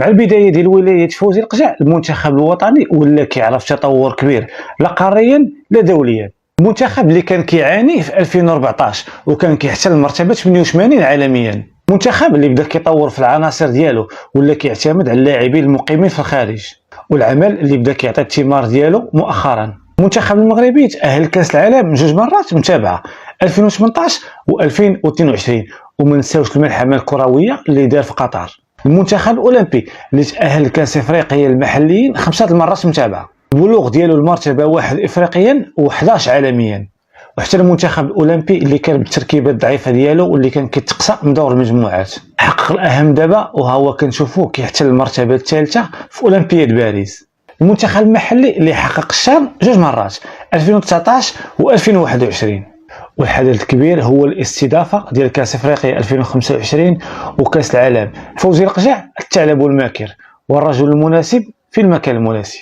مع البداية ديال ولاية فوزي القجع المنتخب الوطني ولا كيعرف تطور كبير لا قاريا لا دوليا. المنتخب اللي كان كيعاني في 2014 وكان كيحتل المرتبة 88 عالميا. منتخب اللي بدا كيطور في العناصر ديالو ولا كيعتمد على اللاعبين المقيمين في الخارج، والعمل اللي بدا كيعطي الثمار ديالو مؤخرا. المنتخب المغربي تأهل لكأس العالم 2 مرات متابعة 2018 و2022، وما نساوش الملحمة الكروية اللي دار في قطر. المنتخب الاولمبي اللي تأهل لكأس افريقيا المحليين 5 مرات متابعة، البلوغ ديالو المرتبة 1 افريقيا و11 عالميا. وحتى المنتخب الاولمبي اللي كان بالتركيبه الضعيفه ديالو واللي كان كيتقصى من دور المجموعات حقق الاهم دابا، وهو كنشوفوه كيحتل المرتبه الثالثه في اولمبياد باريس. المنتخب المحلي اللي حقق الشان 2 مرات 2019 و2021. والحدث الكبير هو الاستضافه ديال كاس افريقيا 2025 وكاس العالم. فوزي القجع الثعلب الماكر والرجل المناسب في المكان المناسب.